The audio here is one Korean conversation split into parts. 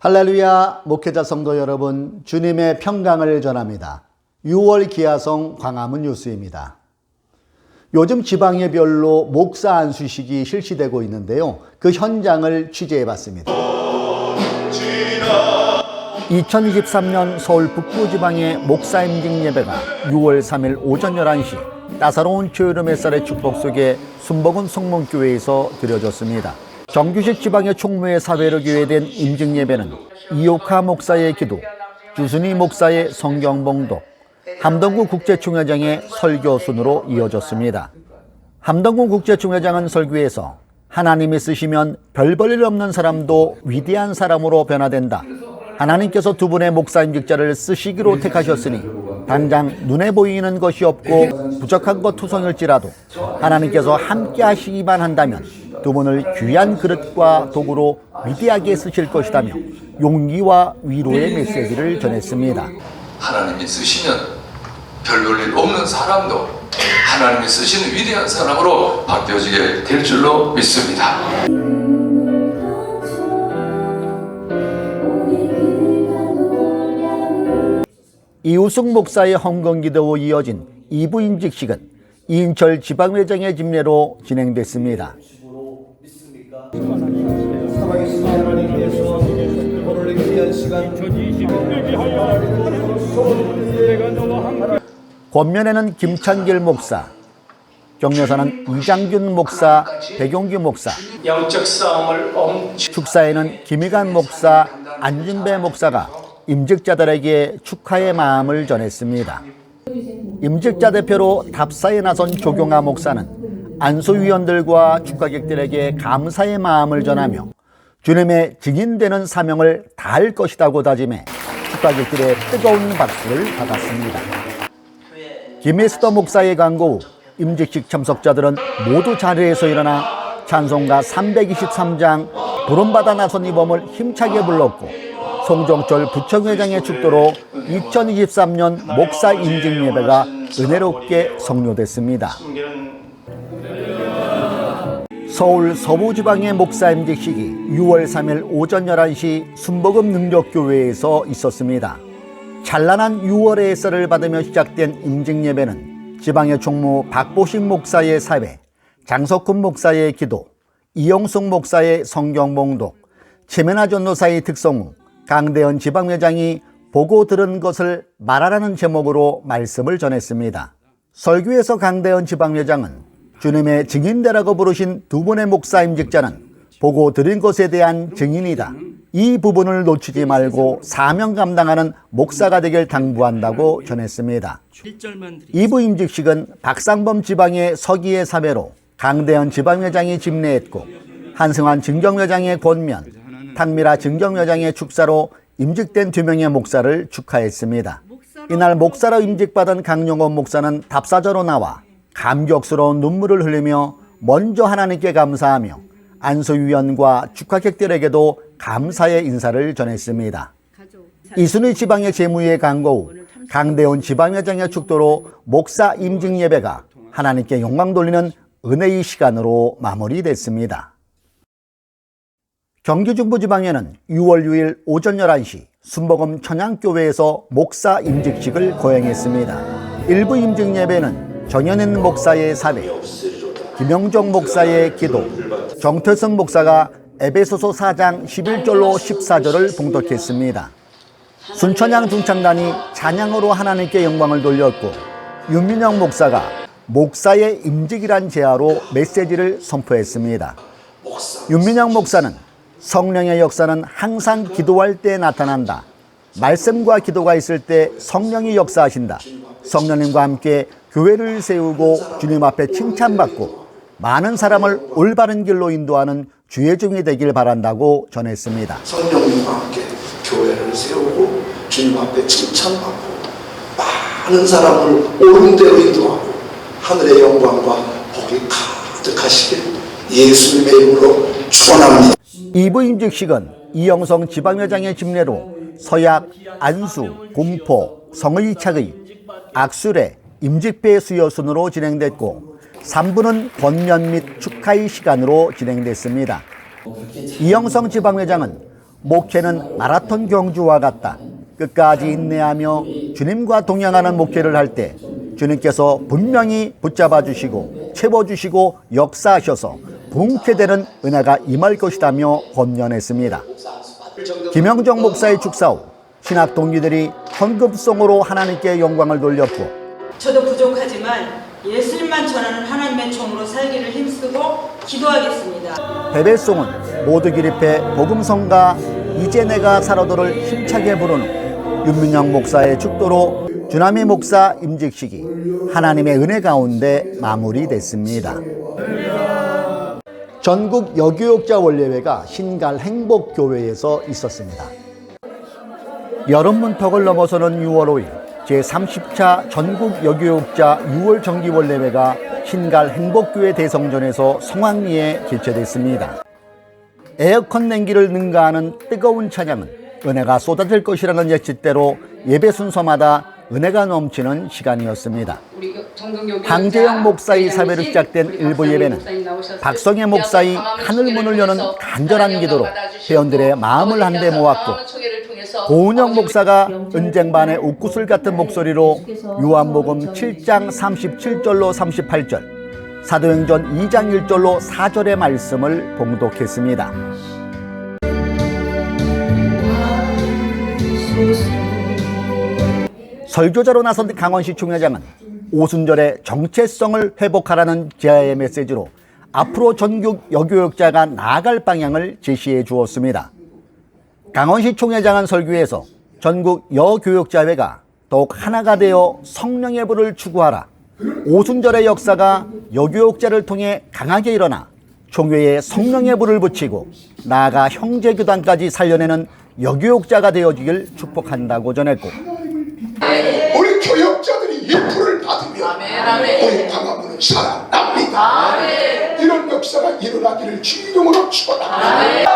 할렐루야, 목회자 성도 여러분, 주님의 평강을 전합니다. 6월 기아성 광화문 뉴스입니다. 요즘 지방예별로 목사 안수식이 실시되고 있는데요. 그 현장을 취재해봤습니다. 2023년 서울 북부지방의 목사 임직 예배가 6월 3일 오전 11시 따사로운 초여름 햇살의 축복 속에 순복음 성문교회에서 드려졌습니다. 정규식 지방의 총무회 사회로 기회된 임직 예배는 이옥하 목사의 기도, 주순희 목사의 성경봉독, 함동구 국제총회장의 설교 순으로 이어졌습니다. 함동구 국제총회장은 설교에서 하나님이 쓰시면 별 볼 일 없는 사람도 위대한 사람으로 변화된다. 하나님께서 두 분의 목사 임직자를 쓰시기로 택하셨으니 당장 눈에 보이는 것이 없고 부족한 것 투성일지라도 하나님께서 함께 하시기만 한다면 두 분을 귀한 그릇과 도구로 위대하게 쓰실 것이다며 용기와 위로의 메시지를 전했습니다. 하나님이 쓰시면 별 볼 일 없는 사람도 하나님이 쓰시는 위대한 사람으로 바뀌어지게 될 줄로 믿습니다. 이우숙 목사의 헌금기도로 이어진 2부 임직식은 이인철 지방회장의 집례로 진행됐습니다. 권면에는 김찬길 목사, 격려사는 이장균 목사, 백용규 목사, 영적 싸움을 축사에는 김희관 목사, 안준배 목사가 임직자들에게 축하의 마음을 전했습니다. 임직자 대표로 답사에 나선 조경아 목사는 안수위원들과 축하객들에게 감사의 마음을 전하며 주님의 증인되는 사명을 다할 것이라고 다짐해 축하객들의 뜨거운 박수를 받았습니다. 김혜스더 목사의 강고 후 임직식 참석자들은 모두 자리에서 일어나 찬송가 323장 부름받아 나선 이 범을 힘차게 불렀고 송정철 부청회장의 축도로 2023년 목사 임직 예배가 은혜롭게 성료됐습니다. 서울 서부지방의 목사 임직식이 6월 3일 오전 11시 순복음 능력교회에서 있었습니다. 찬란한 6월의 햇살을 받으며 시작된 임직 예배는 지방의 총무 박보식 목사의 사회, 장석훈 목사의 기도, 이영숙 목사의 성경봉독, 최면하 전도사의 특성우, 강대현 지방회장이 보고 들은 것을 말하라는 제목으로 말씀을 전했습니다. 설교에서 강대현 지방회장은 주님의 증인되라고 부르신 두 분의 목사 임직자는 보고 들은 것에 대한 증인이다. 이 부분을 놓치지 말고 사명 감당하는 목사가 되길 당부한다고 전했습니다. 2부 임직식은 박상범 지방의 서기의 사배로 강대현 지방회장이 집례했고 한승환 증경회장의 권면, 탁미라 증경회장의 축사로 임직된 2명의 목사를 축하했습니다. 이날 목사로 임직받은 강용원 목사는 답사저로 나와 감격스러운 눈물을 흘리며 먼저 하나님께 감사하며 안수위원과 축하객들에게도 감사의 인사를 전했습니다. 이순희 지방의 재무의 강고 후 강대훈 지방회장의 축도로 목사 임직 예배가 하나님께 영광 돌리는 은혜의 시간으로 마무리됐습니다. 경기 중부지방에는 6월 6일 오전 11시 순복음 천양교회에서 목사 임직식을 거행했습니다. 일부 임직 예배는 정현인 목사의 사회, 김영정 목사의 기도, 정태선 목사가 에베소서 4장 11절로 14절을 봉독했습니다. 순천향 중창단이 찬양으로 하나님께 영광을 돌렸고 윤민영 목사가 목사의 임직이란 제화로 메시지를 선포했습니다. 윤민영 목사는 성령의 역사는 항상 기도할 때 나타난다. 말씀과 기도가 있을 때 성령이 역사하신다. 성령님과 함께 교회를 세우고 주님 앞에 칭찬받고 많은 사람을 올바른 길로 인도하는 주의 종이 되길 바란다고 전했습니다. 성령님과 함께 교회를 세우고 주님 앞에 칭찬받고 많은 사람을 옳은 대로 인도하고 하늘의 영광과 복이 가득하시길 예수님의 이름으로 축원합니다. 2부 임직식은 이영성 지방회장의 집례로 서약, 안수, 공포, 성의착의, 악수례, 임직배 수여 순으로 진행됐고 3부는 권면 및 축하의 시간으로 진행됐습니다. 이영성 지방회장은 목회는 마라톤 경주와 같다. 끝까지 인내하며 주님과 동행하는 목회를 할 때 주님께서 분명히 붙잡아 주시고 채워주시고 역사하셔서 분쾌되는 은혜가 임할 것이라며 권면했습니다. 김영정 목사의 축사 후 신학 동기들이 헌금송으로 하나님께 영광을 돌렸고, 저도 부족하지만 예술만 전하는 하나님의 종으로 살기를 힘쓰고 기도하겠습니다. 베베송은 모두 기립해 복음성가 이제 내가 살아도를 힘차게 부르는 윤민영 목사의 축도로 주남희 목사 임직식이 하나님의 은혜 가운데 마무리됐습니다. 전국 여교육자 원례회가 신갈 행복교회에서 있었습니다. 여름 문턱을 넘어서는 6월 5일 제30차 전국 여교육자 6월 정기원례회가 신갈 행복교회 대성전에서 성황리에 개최됐습니다. 에어컨 냉기를 능가하는 뜨거운 찬양은 은혜가 쏟아질 것이라는 예측대로 예배 순서마다 은혜가 넘치는 시간이었습니다. 방재영 목사의 사회로 시작된 일부 예배는 박성애 목사의 하늘문을 여는 간절한 기도로 회원들의 마음을 한데 모았고, 고은영 목사가 은쟁반의 옥구슬 같은 목소리로 요한복음 7장 37절로 38절, 사도행전 2장 1절로 4절의 말씀을 봉독했습니다. 설교자로 나선 강원시 총회장은 오순절의 정체성을 회복하라는 제아의 메시지로 앞으로 전국 여교육자가 나아갈 방향을 제시해 주었습니다. 강원시 총회장은 설교에서 전국 여교육자회가 더욱 하나가 되어 성령의 불을 추구하라, 오순절의 역사가 여교육자를 통해 강하게 일어나 총회에 성령의 불을 붙이고 나아가 형제교단까지 살려내는 여교육자가 되어지길 축복한다고 전했고, 우리 교역자들이 이 불을 받으면 우리 광화문은 살아납니다. 이런 역사가 일어나기를 주 이름으로 축원합니다.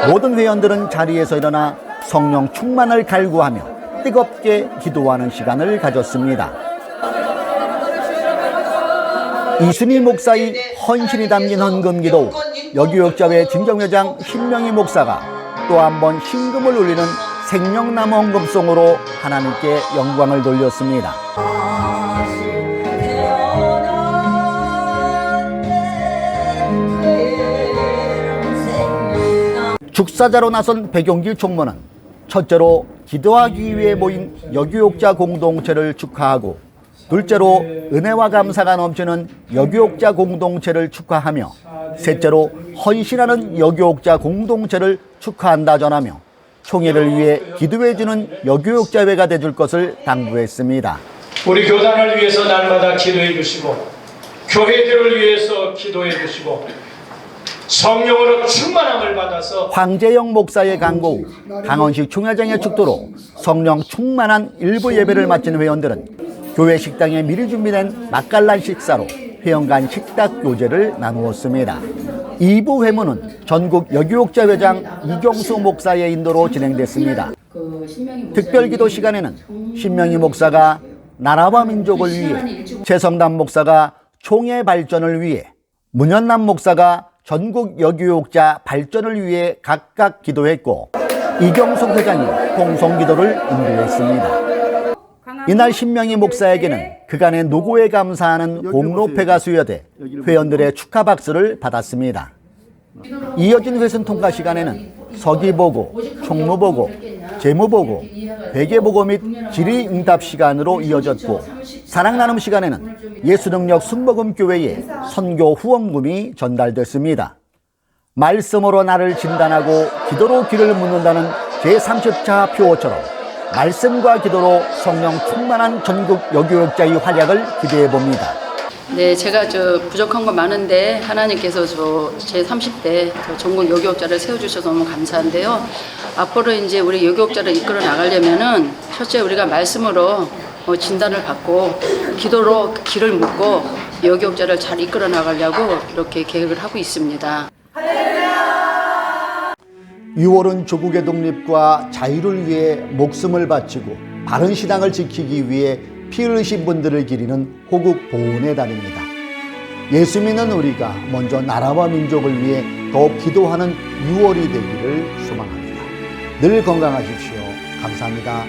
모든 회원들은 자리에서 일어나 성령 충만을 갈구하며 뜨겁게 기도하는 시간을 가졌습니다. 이순희 목사의 헌신이 담긴 헌금기도 후 여교육자회 진정회장 신명희 목사가 또 한 번 신금을 울리는 생명나무 헌금송으로 하나님께 영광을 돌렸습니다. 축사자로 나선 백용길 총무는 첫째로 기도하기 위해 모인 여교육자 공동체를 축하하고, 둘째로 은혜와 감사가 넘치는 여교육자 공동체를 축하하며, 셋째로 헌신하는 여교육자 공동체를 축하한다 전하며 총회를 위해 기도해주는 여교육자회가 되줄 것을 당부했습니다. 우리 교단을 위해서 날마다 기도해 주시고, 교회들을 위해서 기도해 주시고, 성령으로 충만함을 받아서 황재영 목사의 강고 후 강원시 총회장의 축도로 성령 충만한 일부 예배를 마친 회원들은 교회 식당에 미리 준비된 맛깔난 식사로 회원 간 식탁 교제를 나누었습니다. 2부 회문은 전국 여교육자회장 이경수 목사의 인도로 진행됐습니다. 특별기도 시간에는 신명희 목사가 나라와 민족을 위해, 최성담 목사가 총회 발전을 위해, 문현남 목사가 전국 여교육자 발전을 위해 각각 기도했고, 이경숙 회장이 통성기도를 인도했습니다. 이날 신명희 목사에게는 그간의 노고에 감사하는 공로패가 수여돼 회원들의 축하 박수를 받았습니다. 이어진 회선 통과 시간에는 서기보고, 총무보고, 재무보고, 회계보고 및 질의응답 시간으로 이어졌고, 사랑나눔 시간에는 예수능력 순복음교회에 선교 후원금이 전달됐습니다. 말씀으로 나를 진단하고 기도로 길을 묻는다는 제30차 표어처럼 말씀과 기도로 성령 충만한 전국 여교육자의 활약을 기대해봅니다. 네, 제가 부족한 거 많은데 하나님께서 제 30대 전국 여교육자를 세워주셔서 너무 감사한데요. 앞으로 이제 우리 여교육자를 이끌어 나가려면은 첫째 우리가 말씀으로 진단을 받고 기도로 길을 묻고 여교육자를 잘 이끌어 나가려고 이렇게 계획을 하고 있습니다. 6월은 조국의 독립과 자유를 위해 목숨을 바치고 바른 신앙을 지키기 위해 피 흘리신 분들을 기리는 호국 보훈의 달입니다. 예수 믿는 우리가 먼저 나라와 민족을 위해 더욱 기도하는 6월이 되기를 소망합니다. 늘 건강하십시오. 감사합니다.